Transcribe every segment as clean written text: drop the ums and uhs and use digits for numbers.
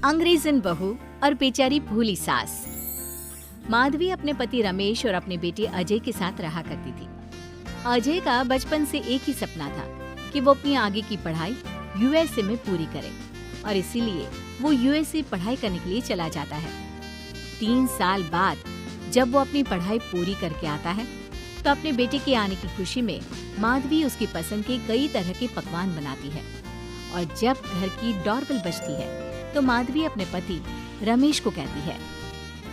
अंग्रेजन बहू और बेचारी भोली सास। माधवी अपने पति रमेश और अपने बेटे अजय के साथ रहा करती थी। अजय का बचपन से एक ही सपना था कि वो अपनी आगे की पढ़ाई यूएसए में पूरी करे और इसीलिए वो यूएसए पढ़ाई करने के लिए चला जाता है। 3 साल बाद जब वो अपनी पढ़ाई पूरी करके आता है तो अपने बेटे के आने की खुशी में माधवी उसकी पसंद के कई तरह के पकवान बनाती है और जब घर की डोरबेल बजती है तो माधवी अपने पति रमेश को कहती है,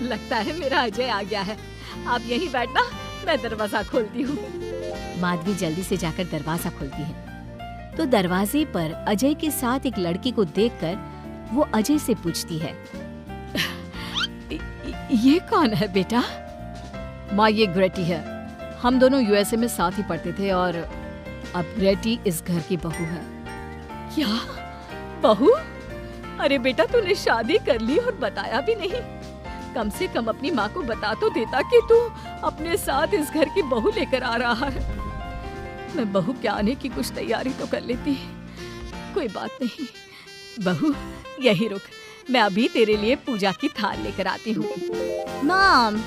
लगता है मेरा अजय आ गया है, आप यहीं बैठना, मैं दरवाजा खोलती हूँ। माधवी जल्दी से जाकर दरवाजा खोलती है तो दरवाजे पर अजय के साथ एक लड़की को देखकर वो अजय से पूछती है, ये कौन है बेटा? माँ, ये ग्रेटी है। हम दोनों यूएसए में साथ ही पढ़ते थे और अब ग्रेटी इस घर की बहू है। क्या बहू? अरे बेटा, तूने शादी कर ली और बताया भी नहीं। कम से कम अपनी माँ को बता तो देता कि तू अपने साथ इस घर की बहू लेकर आ रहा है। मैं बहू के आने की कुछ तैयारी तो कर लेती। कोई बात नहीं बहू, यही रुक, मैं अभी तेरे लिए पूजा की थाल लेकर आती हूँ। मॉम,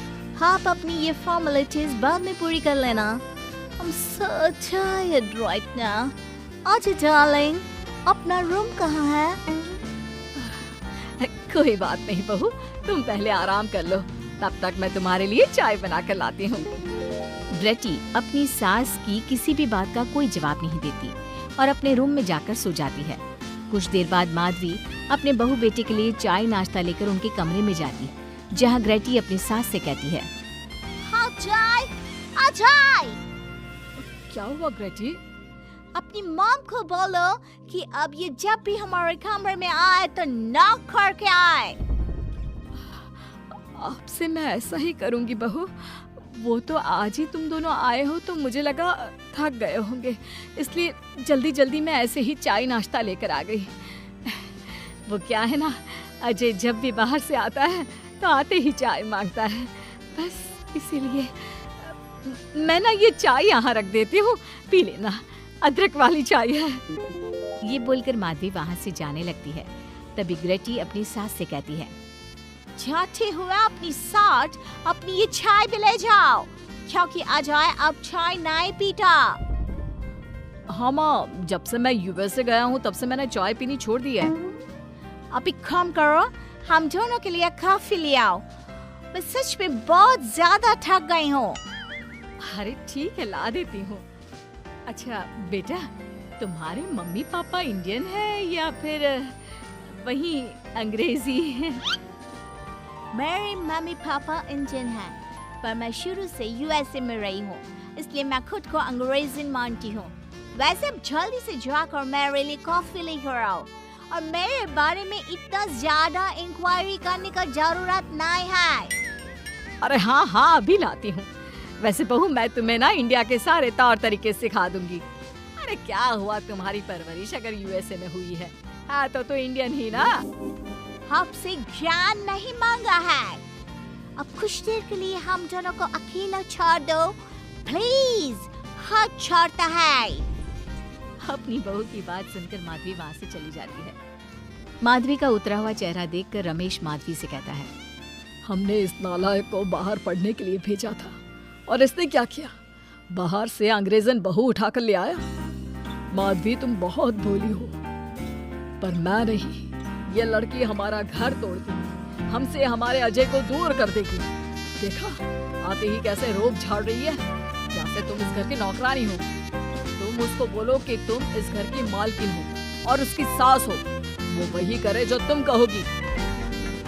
आप अपनी ये फॉर्मेलिटीज बाद में पूरी कर लेना। I'm so tired right now. आजा डार्लिंग, अपना रूम कहाँ है? कोई बात नहीं बहू, तुम पहले आराम कर लो, तब तक मैं तुम्हारे लिए चाय बना कर लाती हूँ। ग्रेटी अपनी सास की किसी भी बात का कोई जवाब नहीं देती और अपने रूम में जाकर सो जाती है। कुछ देर बाद माधवी अपने बहू बेटे के लिए चाय नाश्ता लेकर उनके कमरे में जाती है, जहाँ ग्रेटी अपनी सास से कहती है, हाँ चाय, आ चाय। क्या हुआ ग्रेटी? अपनी मॉम को बोलो कि अब ये जब भी हमारे कमरे में आए तो नॉक करके आए। आपसे मैं ऐसा ही करूंगी बहू। वो तो आज ही तुम दोनों आए हो तो मुझे लगा थक गए होंगे, इसलिए जल्दी जल्दी मैं ऐसे ही चाय नाश्ता लेकर आ गई। वो क्या है ना, अजय जब भी बाहर से आता है तो आते ही चाय मांगता है, बस इसीलिए मैं ना ये चाय यहाँ रख देती हूँ, पी लेना, अदरक वाली चाय है। ये बोलकर माधवी वहाँ से जाने लगती है। तभी ग्रेटी अपनी सास से कहती है, जाते हुए अपनी साथ अपनी ये चाय भी ले जाओ, क्योंकि अजय अब चाय नहीं पीता। हाँ माँ, जब से मैं यूएसए गया हूँ तब से मैंने चाय पीनी छोड़ दी है। अब एक काम करो, हम दोनों के लिए कॉफी ले आओ, मैं सच में बहुत ज्यादा थक गई हूँ। अरे ठीक है, ला देती हूँ। अच्छा बेटा, तुम्हारे मम्मी पापा इंडियन है या फिर वही अंग्रेजी है? मेरे मम्मी पापा इंडियन हैं, पर मैं शुरू से यूएसए में रही हूँ, इसलिए मैं खुद को अंग्रेज़ी मानती हूँ। वैसे अब जल्दी से जाकर मेरे लिए कॉफी लेकर आओ और मेरे बारे में इतना ज्यादा इंक्वायरी करने का जरूरत नहीं है। अरे हाँ हाँ, अभी लाती हूँ। वैसे बहू, मैं तुम्हें ना इंडिया के सारे तौर तरीके सिखा दूंगी। अरे क्या हुआ, तुम्हारी परवरिश अगर यूएसए में हुई है हाँ तो इंडियन ही ना। आपसे ज्ञान नहीं मांगा है, अब कुछ देर के लिए हम दोनों को अकेला छोड़ दो प्लीज, हाथ छोड़ता है। अपनी बहू की बात सुनकर माधवी वहाँ से चली जाती है। माधवी का उतरा हुआ चेहरा देखकर रमेश माधवी से कहता है, हमने इस नालायक को बाहर पढ़ने के लिए भेजा था और इसने क्या किया, बाहर से अंग्रेजन बहू उठाकर ले आया। माधवी, तुम बहुत भोली हो, पर मैं नहीं। ये लड़की हमारा घर तोड़ देगी, हमसे हमारे अजय को दूर कर देगी। देखा, आते ही कैसे रोब झाड़ रही है, जैसे तुम इस घर की नौकरानी हो। तुम उसको बोलो कि तुम इस घर की मालकिन हो और उसकी सास हो, वो वही करे जो तुम कहोगी।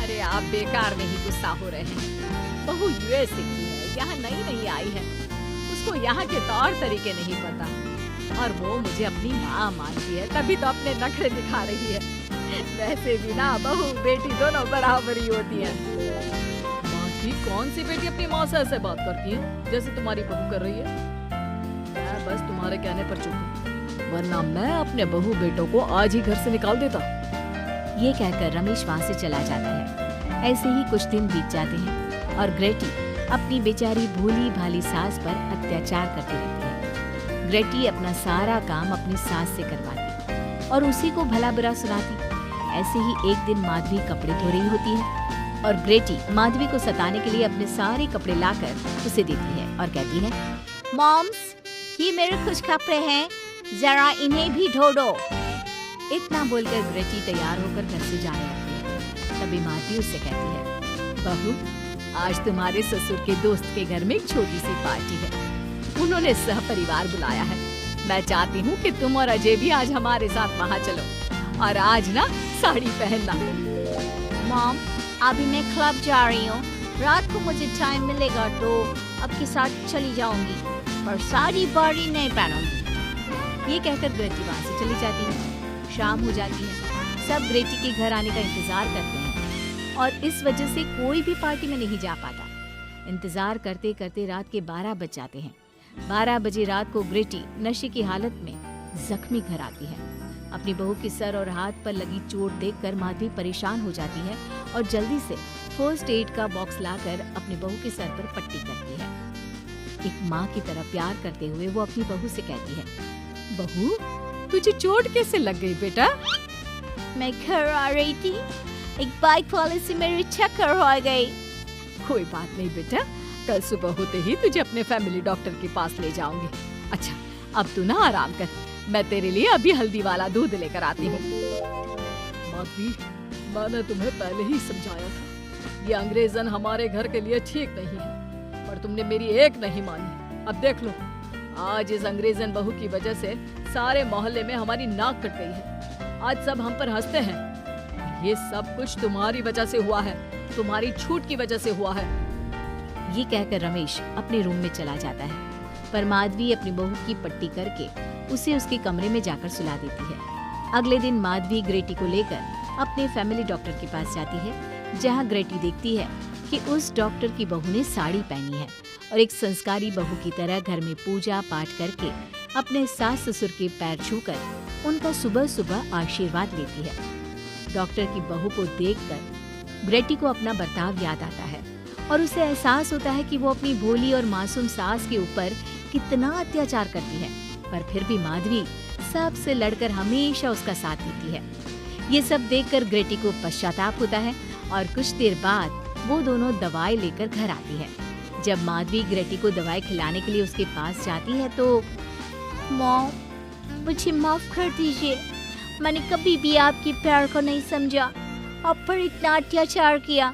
अरे आप बेकार में ही गुस्सा हो रहे हैं। बहू यूएसए की है, यहाँ नई नई आई है, उसको यहाँ के तौर तरीके नहीं पता और वो मुझे अपनी माँ मानती है, तभी तो अपने नखरे दिखा रही है। वैसे भी ना बहू बेटी दोनों बराबर ही होती है। माधवी, कौन सी बेटी अपनी माँ से ऐसे बात करती है जैसे तुम्हारी बहू कर रही है? मैं बस तुम्हारे कहने पर चुप हूँ, वरना मैं अपने बहू बेटों को आज ही घर से निकाल देता। ये कहकर रमेश वहाँ से चला जाता है। ऐसे ही कुछ दिन बीत जाते हैं और ग्रेटी अपनी बेचारी भोली भाली सास पर अत्याचार करती रहती है। ग्रेटी अपना सारा काम अपनी सास से करवाती और उसी को भला बुरा सुनाती। ऐसे ही एक दिन माधवी कपड़े धो रही होती है और ग्रेटी माधवी को सताने के लिए अपने सारे कपड़े लाकर उसे देती है और कहती है, मॉम्स, ये मेरे कुछ कपड़े हैं, जरा इन्हें भी धो दो। इतना बोलकर ग्रेटी तैयार होकर घर से जाने लगती है। तभी माधवी उससे कहती है, बहू, आज तुम्हारे ससुर के दोस्त के घर में एक छोटी सी पार्टी है। उन्होंने सह परिवार बुलाया है। मैं चाहती हूँ कि तुम और अजय भी आज हमारे साथ वहाँ चलो और आज ना साड़ी पहनना। मॉम, अभी मैं क्लब जा रही हूँ, रात को मुझे टाइम मिलेगा तो आपके साथ चली जाऊंगी, पर साड़ी बाड़ी नहीं पहनूंगी। ये कहकर ग्रेटी वहाँ से चली जाती है। शाम हो जाती है। सब ग्रेटी के घर आने का इंतजार करते हैं और इस वजह से कोई भी पार्टी में नहीं जा पाता। इंतजार करते करते रात के 12 बज जाते हैं। 12 बजे रात को ग्रेटी नशे की हालत में जख्मी घर आती है। अपनी बहू के सर और हाथ पर लगी चोट देखकर माधवी परेशान हो जाती है और जल्दी से फर्स्ट एड का बॉक्स लाकर अपनी बहू के सर पर पट्टी करती है। एक माँ की तरह प्यार करते हुए वो अपनी बहू से कहती है, बहू, तुझे चोट कैसे लग गई बेटा? मैं घर आ रही थी, एक बाइक वाले से मेरी टक्कर हो गई। कोई बात नहीं बेटा, कल सुबह होते ही तुझे अपने फैमिली डॉक्टर के पास ले जाऊंगी। अच्छा, अब तू ना आराम कर, मैं तेरे लिए अभी हल्दी वाला दूध लेकर आती हूँ। माधवी, मैंने तुम्हें पहले ही समझाया था, ये अंग्रेजन हमारे घर के लिए ठीक नहीं है, पर तुमने मेरी एक नहीं मानी। अब देख लो, आज इस अंग्रेजन बहू की वजह से सारे मोहल्ले में हमारी नाक कट गई है। आज सब हम पर हंसते हैं। ये सब कुछ तुम्हारी वजह से हुआ है, तुम्हारी छूट की वजह से हुआ है। ये कहकर रमेश अपने रूम में चला जाता है, पर माधवी अपनी बहू की पट्टी करके उसे उसके कमरे में जाकर सुला देती है। अगले दिन माधवी ग्रेटी को लेकर अपने फैमिली डॉक्टर के पास जाती है, जहाँ ग्रेटी देखती है कि उस डॉक्टर की बहू ने साड़ी पहनी है और एक संस्कारी बहू की तरह घर में पूजा पाठ करके अपने सास ससुर के पैर छूकर उनका सुबह सुबह आशीर्वाद लेती है। डॉक्टर की बहू को देखकर ग्रेटी को अपना बर्ताव याद आता है और उसे एहसास होता है कि वो अपनी भोली और मासूम सास के ऊपर कितना अत्याचार करती है, पर फिर भी माधवी सबसे लड़कर हमेशा उसका साथ देती है। ये सब देखकर ग्रेटी को पश्चाताप होता है और कुछ देर बाद वो दोनों दवाई लेकर घर आती है। जब माधवी ग्रेटी को दवाई खिलाने के लिए उसके पास जाती है तो मॉम, मुझे माफ कर दीजिए, मैंने कभी भी आपके प्यार को नहीं समझा, आप पर इतना अत्याचार किया,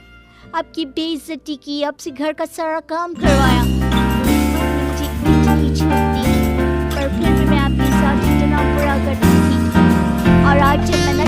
आपकी बेइज्जती की, आपसे घर का सारा काम करवाया, मुझे इतनी छूट दी, पर फिर भी मैं आपके साथ इतना बुरा करती थी। और आज जब मैंने